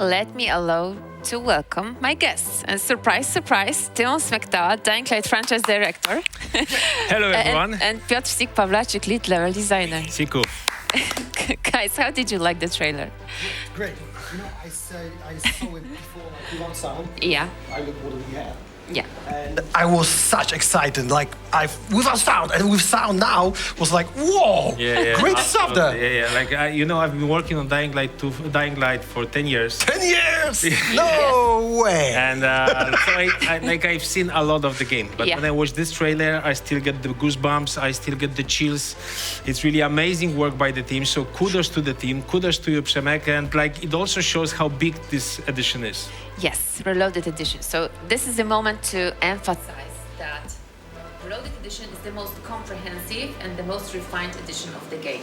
let me allow to welcome my guests. And surprise, surprise, Tymon Smekta, Dying Light franchise director. Hello, everyone. And Piotr Sik-Pawlacik, lead level designer. Siku. Guys, how did you like the trailer? Great. You know, I saw it before, like, without sound. Yeah. I looked what do we have. Yeah. And I was such excited, like without sound, and with sound now was like, whoa, great stuff there. Yeah. Like I've been working on Dying Light for 10 years. 10 years? No way. And so I've seen a lot of the game, but when I watch this trailer, I still get the goosebumps. I still get the chills. It's really amazing work by the team. So kudos to the team. Kudos to you, Przemek. And it also shows how big this edition is. Yes, Reloaded Edition. So this is the moment to emphasize that Reloaded Edition is the most comprehensive and the most refined edition of the game.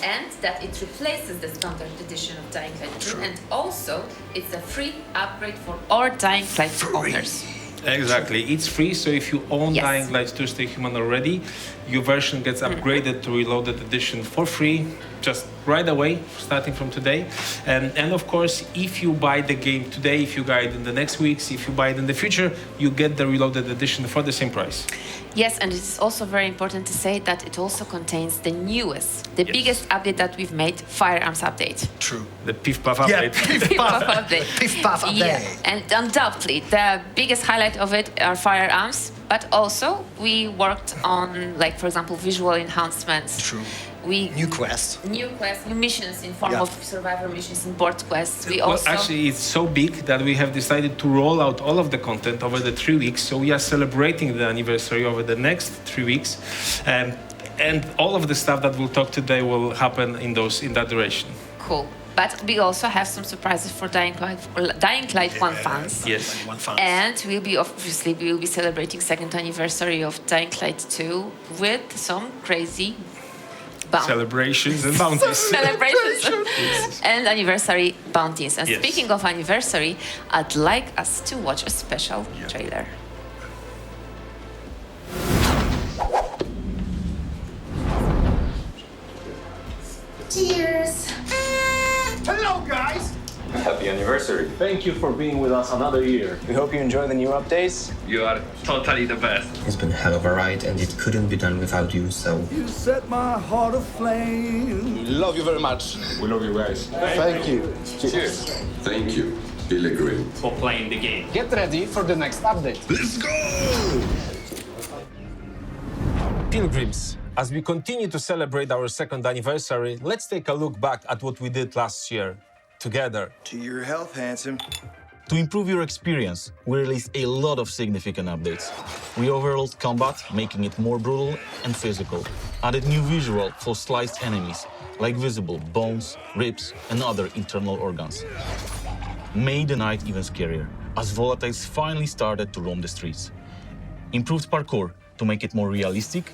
And that it replaces the standard edition of Dying Light 2. And also, it's a free upgrade for all Dying Light owners. Exactly, it's free, so if you own Dying Light 2 Stay Human already, your version gets upgraded to Reloaded Edition for free, just right away, starting from today. And of course, if you buy the game today, if you buy it in the next weeks, if you buy it in the future, you get the Reloaded Edition for the same price. Yes, and it's also very important to say that it also contains the newest, the biggest update that we've made, Firearms Update. True. The Piff Puff update. Piff Puff update. Piff Puff update. Yeah, and undoubtedly, the biggest highlight of it are firearms, but also we worked on, like, for example, visual enhancements. True. New quests, new missions in form of survivor missions and board quests. Actually, it's so big that we have decided to roll out all of the content over the 3 weeks. So we are celebrating the anniversary over the next 3 weeks. And all of the stuff that we'll talk today will happen in that duration. Cool. But we also have some surprises for Dying Light 1 fans. Yes. And we will be celebrating second anniversary of Dying Light 2 with some crazy celebrations and bounties. Celebrations and anniversary bounties. And speaking of anniversary, I'd like us to watch a special trailer. Cheers! Hello, guys! Happy anniversary. Thank you for being with us another year. We hope you enjoy the new updates. You are totally the best. It's been a hell of a ride, and it couldn't be done without you, so... You set my heart aflame. We love you very much. We love you guys. Thank you. Cheers. Thank you, Pilgrim. For playing the game. Get ready for the next update. Let's go! Pilgrims, as we continue to celebrate our second anniversary, let's take a look back at what we did last year. Together. To your health, handsome. To improve your experience, we released a lot of significant updates. We overhauled combat, making it more brutal and physical. Added new visual for sliced enemies, like visible bones, ribs, and other internal organs. Made the night even scarier, as volatiles finally started to roam the streets. Improved parkour to make it more realistic.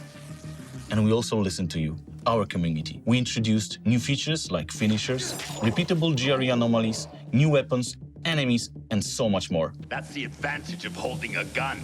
And we also listened to you, our community. We introduced new features like finishers, repeatable GRE anomalies, new weapons, enemies, and so much more. That's the advantage of holding a gun.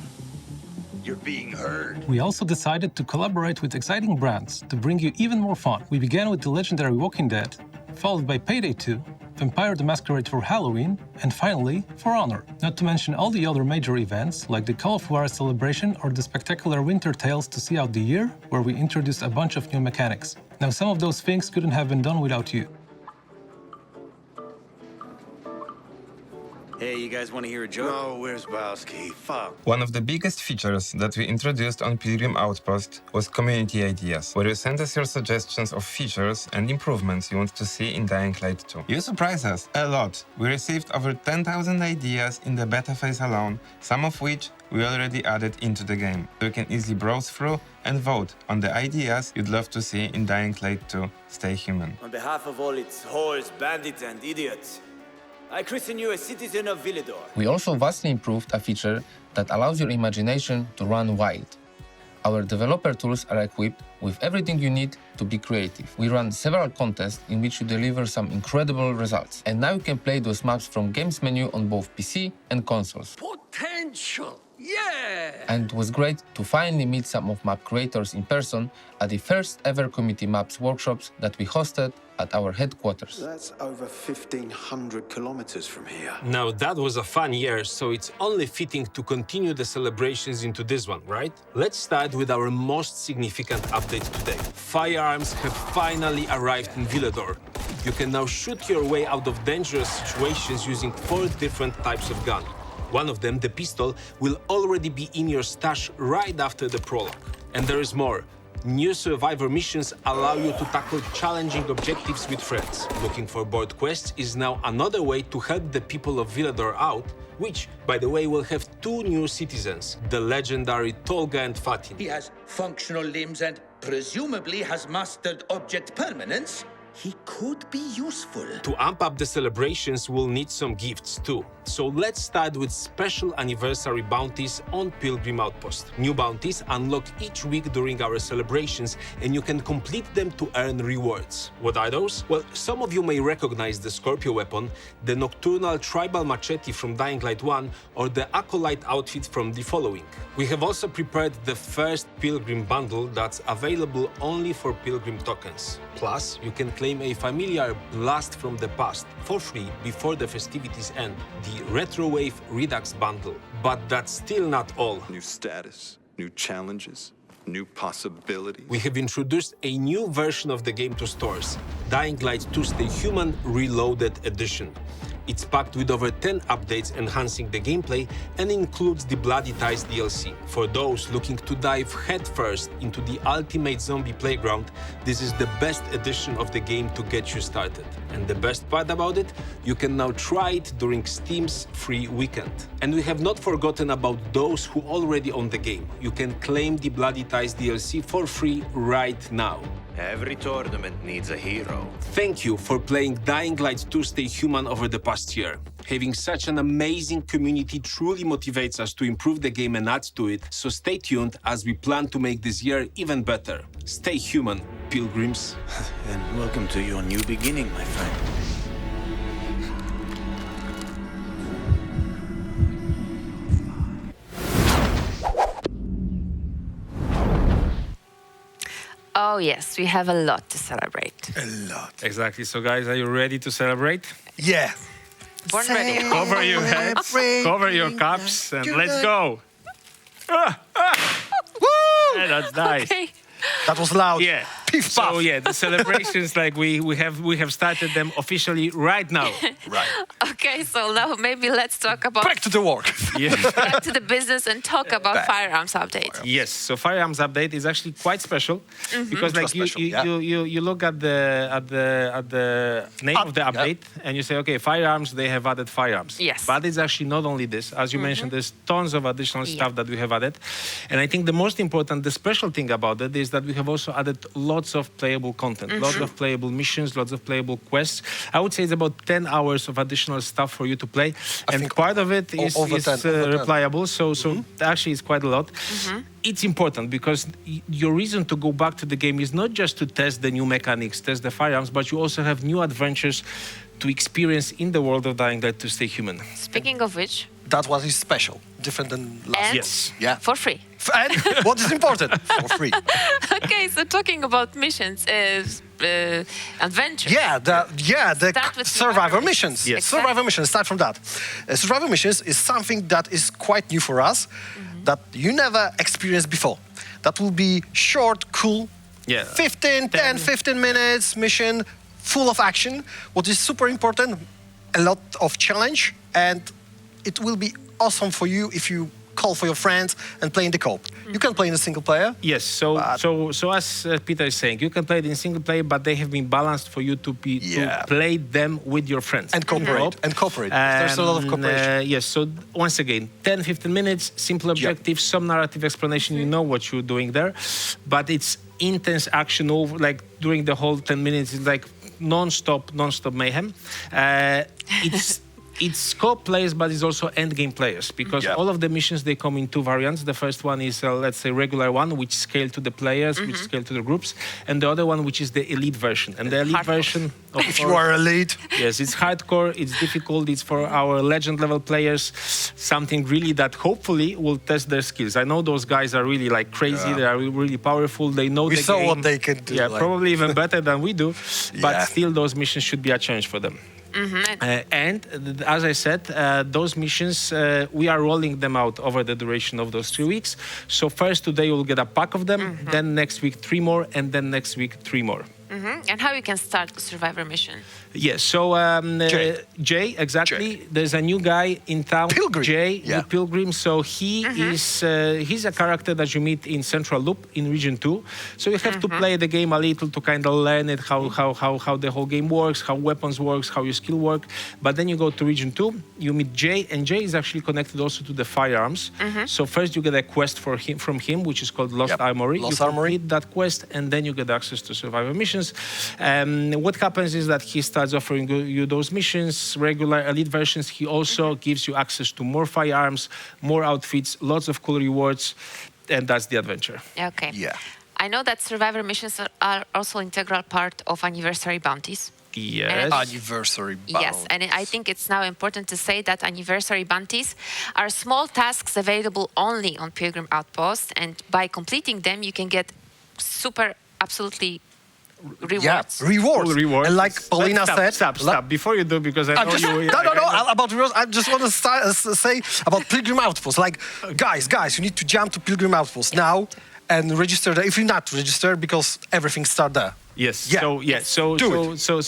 You're being heard. We also decided to collaborate with exciting brands to bring you even more fun. We began with the legendary Walking Dead, followed by Payday 2, Vampire the Masquerade for Halloween, and finally, For Honor. Not to mention all the other major events, like the Call of Juarez celebration or the spectacular Winter Tales to see out the year, where we introduced a bunch of new mechanics. Now, some of those things couldn't have been done without you. Hey, you guys want to hear a joke? No, where's Bowski? Fuck. One of the biggest features that we introduced on Pilgrim Outpost was community ideas, where you send us your suggestions of features and improvements you want to see in Dying Light 2. You surprised us a lot. We received over 10,000 ideas in the beta phase alone, some of which we already added into the game. So you can easily browse through and vote on the ideas you'd love to see in Dying Light 2 Stay Human. On behalf of all its whores, bandits, and idiots, I christen you a citizen of Villador. We also vastly improved a feature that allows your imagination to run wild. Our developer tools are equipped with everything you need to be creative. We run several contests in which you deliver some incredible results. And now you can play those maps from Games menu on both PC and consoles. Potential! Yeah! And it was great to finally meet some of map creators in person at the first ever community maps workshops that we hosted at our headquarters. That's over 1,500 kilometers from here. Now that was a fun year, so it's only fitting to continue the celebrations into this one, right? Let's start with our most significant update today. Firearms have finally arrived in Villedor. You can now shoot your way out of dangerous situations using 4 different types of gun. One of them, the pistol, will already be in your stash right after the prologue. And there is more. New survivor missions allow you to tackle challenging objectives with friends. Looking for board quests is now another way to help the people of Villedor out, which, by the way, will have 2 new citizens, the legendary Tolga and Fatin. He has functional limbs and presumably has mastered object permanence. He could be useful. To amp up the celebrations, we'll need some gifts too. So let's start with special anniversary bounties on Pilgrim Outpost. New bounties unlock each week during our celebrations, and you can complete them to earn rewards. What are those? Well, some of you may recognize the Scorpio weapon, the Nocturnal Tribal Machete from Dying Light 1, or the Acolyte outfit from the following. We have also prepared the first Pilgrim bundle that's available only for Pilgrim tokens. Plus, you can claim a familiar blast from the past for free before the festivities end, the Retrowave Redux bundle. But that's still not all. New status, new challenges, new possibilities. We have introduced a new version of the game to stores, Dying Light 2 Stay Human Reloaded Edition. It's packed with over 10 updates enhancing the gameplay and includes the Bloody Ties DLC. For those looking to dive headfirst into the ultimate zombie playground, this is the best edition of the game to get you started. And the best part about it, you can now try it during Steam's free weekend. And we have not forgotten about those who already own the game. You can claim the Bloody Ties DLC for free right now. Every tournament needs a hero. Thank you for playing Dying Light 2 Stay Human over the past year. Having such an amazing community truly motivates us to improve the game and add to it, so stay tuned as we plan to make this year even better. Stay human, pilgrims. And welcome to your new beginning, my friend. Oh yes, we have a lot to celebrate. A lot. Exactly. So guys, are you ready to celebrate? Yeah. Born ready. Cover your heads, cover your cups, and let's go. Woo! Yeah, that's nice. Okay. That was loud. Yeah. Piff puff. So yeah, the celebrations, like we have started them officially right now. Right. Okay, so now maybe let's talk about Back to the work. Yeah. back to the business and talk about firearms update. Yes. So firearms update is actually quite special because like you look at the name of the update and you say, okay, firearms, they have added firearms. Yes. But it's actually not only this. As you mentioned, there's tons of additional stuff that we have added. And I think the most important, the special thing about it is that we have also added lots of playable content, lots of playable missions, lots of playable quests. I would say it's about 10 hours of additional stuff for you to play. And part of it is replayable, so actually it's quite a lot. It's important because your reason to go back to the game is not just to test the new mechanics, test the firearms, but you also have new adventures to experience in the world of Dying Light to stay human. Speaking of which, that one is special, different than last. Yes. Yeah. For free. And what is important? For free. Okay, so talking about missions is adventures. The survivor missions. Yes. Survivor missions, start from that. Survivor missions is something that is quite new for us, that you never experienced before. That will be short, cool, 15 minutes mission, full of action. What is super important, a lot of challenge, and it will be awesome for you if you call for your friends and play in the co-op. You can play in a single player. Yes, so as Peter is saying, you can play it in single player, but they have been balanced for you to play them with your friends. And cooperate. There's a lot of cooperation. Yes, so once again, 10-15 minutes, simple objectives, some narrative explanation, you know what you're doing there, but it's intense action over, like during the whole 10 minutes, it's like non-stop mayhem. It's It's co-op players, but it's also end-game players, because all of the missions, they come in two variants. The first one is, let's say, regular one, which scale to the players, which scale to the groups, and the other one, which is the elite version. And the elite version, if you are elite, yes, it's hardcore, it's difficult, it's for our legend level players, something really that hopefully will test their skills. I know those guys are really like crazy, they are really powerful, they know the game. We saw what they can do. Yeah, probably even better than we do, but still those missions should be a challenge for them. And as I said, those missions, we are rolling them out over the duration of those 3 weeks. So first today you'll get a pack of them, then next week 3 more, and then next week 3 more. And how you can start the Survivor mission? Yes, so Jay, exactly. Jay. There's a new guy in town, Pilgrim. Jay, the Pilgrim. So he is he's a character that you meet in Central Loop in Region 2. So you have to play the game a little to kind of learn it, how the whole game works, how weapons works, how your skill work. But then you go to Region 2, you meet Jay, and Jay is actually connected also to the firearms. So first you get a quest from him, which is called Lost Armory. Lost you Armory. complete that quest, and then you get access to Survivor missions. What happens is that he starts offering you those missions, regular elite versions. He also gives you access to more firearms, more outfits, lots of cool rewards, and that's the adventure. Okay. Yeah. I know that Survivor missions are also integral part of anniversary bounties. Yes. Anniversary bounties. Yes, and I think it's now important to say that anniversary bounties are small tasks available only on Pilgrim Outpost, and by completing them, you can get absolutely rewards. Yeah, rewards. Cool rewards. And like Paulina said... Stop. Before you do, because I know you... No, about rewards, I just want to say about Pilgrim Outpost. Like, guys, you need to jump to Pilgrim Outpost now and register there. If you're not registered, because everything starts there. Yes. Yeah. So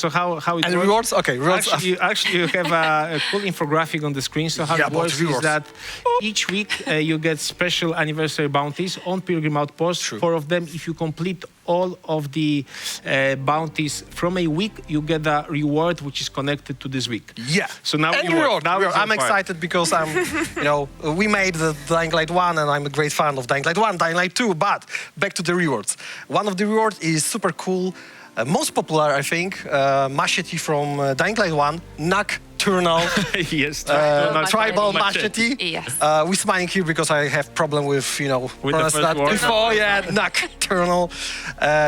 how it and works? Rewards? Okay, rewards. Actually, you have a cool infographic on the screen. So how it works is that each week you get special anniversary bounties on Pilgrim Outpost. 4 of them. If you complete all of the bounties from a week, you get a reward which is connected to this week. Yeah. So now I'm excited because I'm, we made the Dying Light 1 and I'm a great fan of Dying Light 1, Dying Light 2, but back to the rewards. One of the rewards is super cool, most popular, I think, machete from Dying Light 1, Nocturnal. Yes, tribal machete. Yes. We're smiling here because I have problem with, the first word. before, Nocturnal.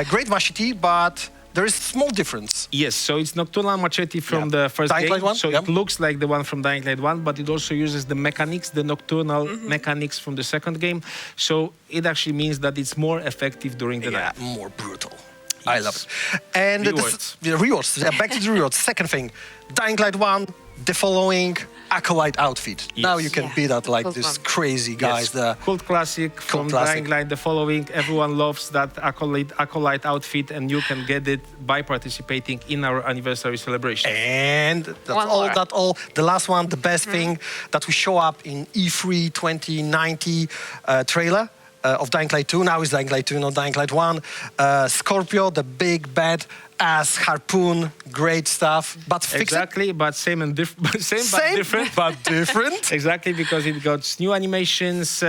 Great machete, but there is a small difference. Yes, so it's Nocturnal Machete from the first Dying game. Light 1? So it looks like the one from Dying Light 1, but it also uses the mechanics, the Nocturnal mechanics from the second game. So it actually means that it's more effective during the night. More brutal. I love it. And rewards. The rewards. Back to the rewards. Second thing, Dying Light 1, the following Acolyte outfit. Yes. Now you can be that like Cool this one. crazy guys. Yes. The Cult classic from Dying Light, the following. Everyone loves that Acolyte outfit, and you can get it by participating in our anniversary celebration. And that's all. The last one, the best thing that we show up in E3 2090 trailer. Of Dying Light 2, now it's Dying Light 2, not Dying Light 1. Scorpio, the big bad ass harpoon, great stuff. But exactly, but same but different. But different. Exactly, because it got new animations,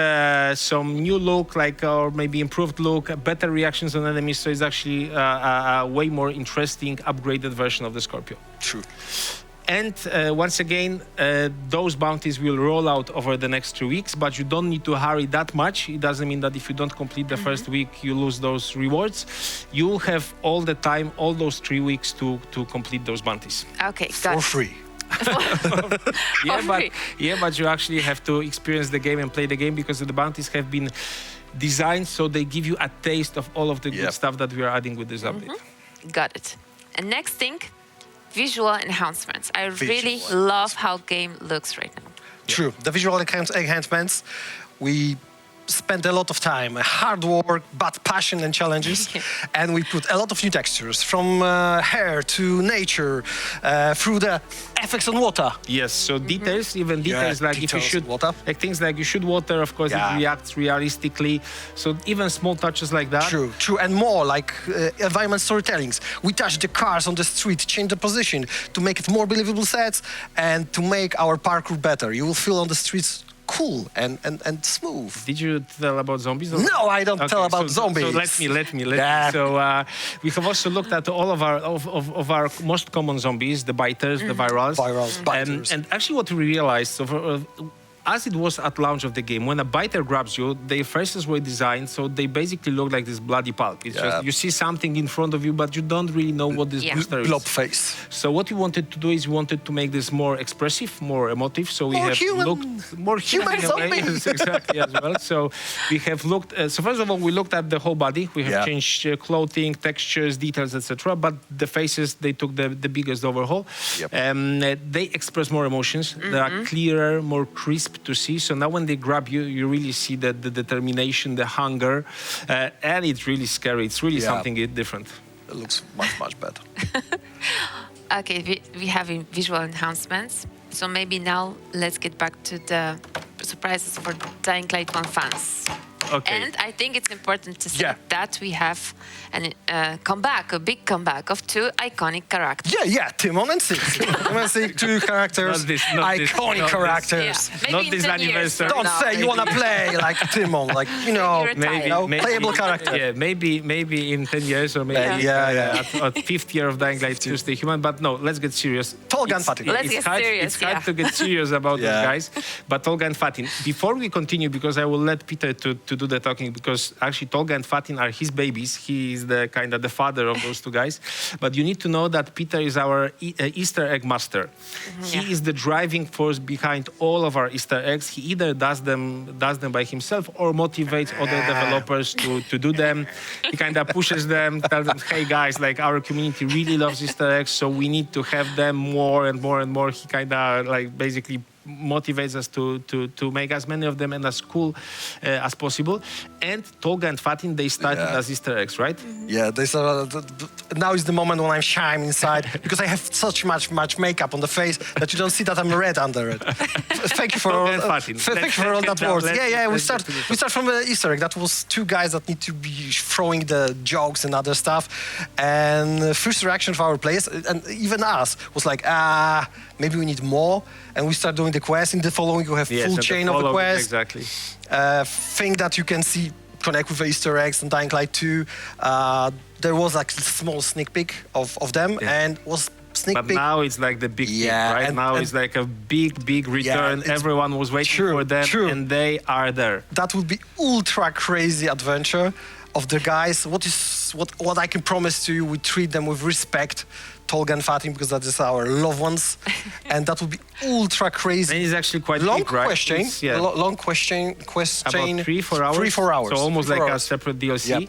some new look, or maybe improved look, better reactions on enemies. So it's actually a way more interesting, upgraded version of the Scorpio. True. And once again, those bounties will roll out over the next 2 weeks, but you don't need to hurry that much. It doesn't mean that if you don't complete the first week, you lose those rewards. You have all the time, all those 3 weeks to complete those bounties. Okay, got For free. But you actually have to experience the game and play the game, because the bounties have been designed so they give you a taste of all of the good stuff that we are adding with this update. Got it. And next thing, visual enhancements. I really love how game looks right now. True. The visual enhancements, we spent a lot of time, hard work, but passion and challenges. And we put a lot of new textures, from hair to nature, through the effects on water. Yes, so details, even details like if you should water. Like things like you should water, of course, it reacts realistically. So even small touches like that. True, and more like environment storytellings. We touch the cars on the street, change the position to make it more believable sets and to make our parkour better. You will feel on the streets cool and smooth. Did you tell about zombies? No, I don't tell about zombies. So let me. So we have also looked at all of our most common zombies, the biters, the virals. Biters. And actually what we realized, as it was at launch of the game, when a biter grabs you, their faces were designed so they basically look like this bloody pulp. It's just you see something in front of you, but you don't really know what this booster is. Blob face. So what we wanted to do is we wanted to make this more expressive, more emotive. So we have looked more human zombies. Exactly as well. So we have looked. So first of all, we looked at the whole body. We have changed clothing, textures, details, etc. But the faces, they took the biggest overhaul. They express more emotions. They are clearer, more crisp to see. So now when they grab you, you really see the determination, the hunger, and it's really scary. It's really something different. It looks much better. Okay, we have visual enhancements. So maybe now let's get back to the surprises for Dying Light 1 fans. Okay. And I think it's important to say that we have a big comeback of 2 iconic characters. Timon and Six. Timon and Six, 2 characters, iconic characters. Not this anniversary. Don't say you want to play like Timon, like, maybe playable character. Yeah, maybe in 10 years or maybe at 5th year of Dying Light 2 Stay Human. But no, let's get serious. Tolga and Fatin. It's hard to get serious about these guys. But Tolga and Fatin, before we continue, because I will let Peter to do the talking, because actually Tolga and Fatin are his babies. He is the kind of the father of those 2 guys. But you need to know that Peter is our Easter egg master. He is the driving force behind all of our Easter eggs. He either does them by himself or motivates other developers to do them. He kind of pushes them, tells them, hey guys, like our community really loves Easter eggs, so we need to have them more and more and more. He kind of like basically motivates us to make as many of them and as cool as possible. And Tolga and Fatin, they started as Easter eggs, right? Yeah, now is the moment when I'm shying inside because I have such much makeup on the face that you don't see that I'm red under it. Thank you for all that words. We start from the Easter egg. That was 2 guys that need to be throwing the jokes and other stuff. And the first reaction of our players, and even us, was like, maybe we need more. And we start doing the quest. In the following, you have full chain of the quest. Exactly. Thing that you can see connect with the Easter eggs and Dying Light 2. There was like a small sneak peek of them, and was sneak peek. But now it's like the big thing, right? And now it's like a big return. Everyone was waiting for them, and they are there. That would be ultra crazy adventure of the guys. What I can promise to you, we treat them with respect. Tolga and Fatin, because that is our loved ones, and that would be ultra crazy. And it's actually quite long big, right? question. Long question. About 3-4 hours. 3-4 hours. So almost like a separate DLC.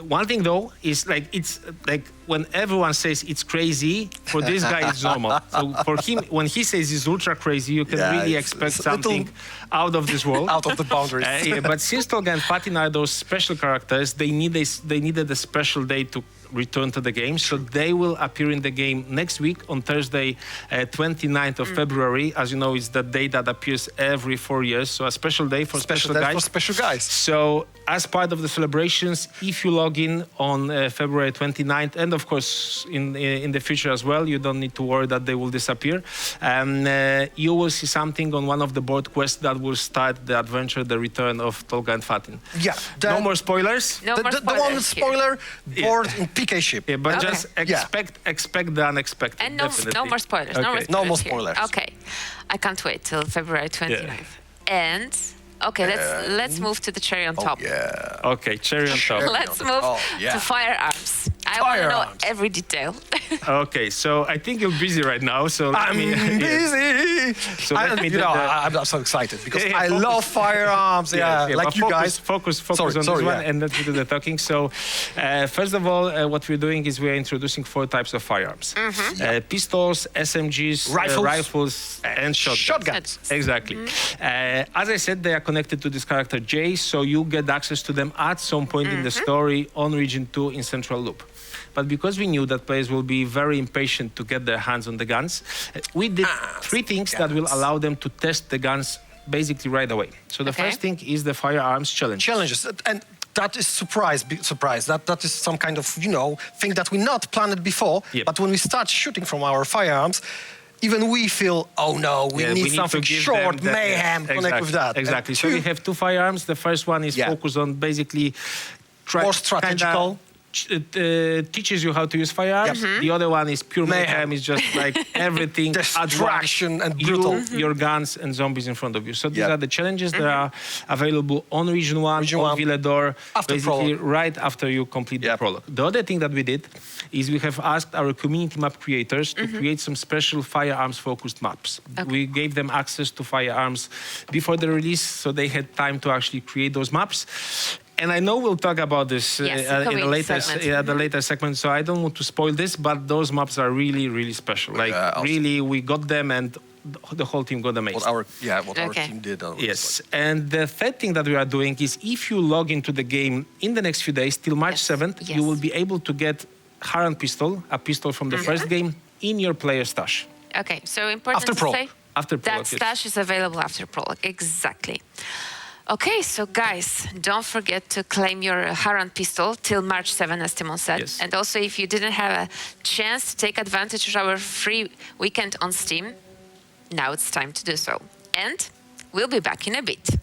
One thing though is like it's like when everyone says it's crazy, for this guy it's normal. So for him, when he says it's ultra crazy, you can really expect something out of this world, out of the boundaries. But since Tolga and Fatin are those special characters, they needed a special day to return to the game, so they will appear in the game next week on Thursday, 29th of February. As you know, it's the day that appears every 4 years, so a special day for special guys. So as part of the celebrations, if you log in on February 29th, and of course in the future as well, you don't need to worry that they will disappear. You will see something on one of the board quests that will start the adventure, the return of Tolga and Fatin. No more spoilers. No more spoilers. The one spoiler board in PK ship. Yeah, but just expect the unexpected. And no more spoilers. Okay. No more spoilers. Okay, I can't wait till February 29th. And let's move to the cherry on top. Okay, cherry on top. Let's move to firearms. I want to know every detail. Okay, so I think you're busy right now. So I'm busy. So I'm so excited because I love firearms. Like you guys. Focus on this one, and let's do the talking. So, first of all, what we're doing is we're introducing 4 types of firearms: pistols, SMGs, rifles, and shotguns. Exactly. As I said, they are connected to this character Jay, so you get access to them at some point in the story on Region 2 in Central Loop. But because we knew that players will be very impatient to get their hands on the guns, we did 3 things that will allow them to test the guns basically right away. So the first thing is the firearms challenges. And that is surprise. That is some kind of, thing that we not planned before. But when we start shooting from our firearms, even we feel, oh no, we need something short, mayhem, connect with that. Exactly. So we have two firearms. The first one is focused on basically more strategical. Teaches you how to use firearms. The other one is pure mayhem. It's just like everything, destruction and brutal. Your guns and zombies in front of you. So these are the challenges that are available on Region 1, on Villedor, basically right after you complete the prologue. The other thing that we did is we have asked our community map creators to create some special firearms-focused maps. We gave them access to firearms before the release, so they had time to actually create those maps. And I know we'll talk about this in the later segment, so I don't want to spoil this, but those maps are really, really special. Like, really, we got them and the whole team got amazed. What our team did. Yes, and the third thing that we are doing is if you log into the game in the next few days, till March 7th, you will be able to get Harran pistol, a pistol from the first game, in your player stash. Okay, so important after to say after that stash is available after prologue. Exactly. Okay, so guys, don't forget to claim your Harran pistol till March 7, as Timon said. Yes. And also, if you didn't have a chance to take advantage of our free weekend on Steam, now it's time to do so. And we'll be back in a bit.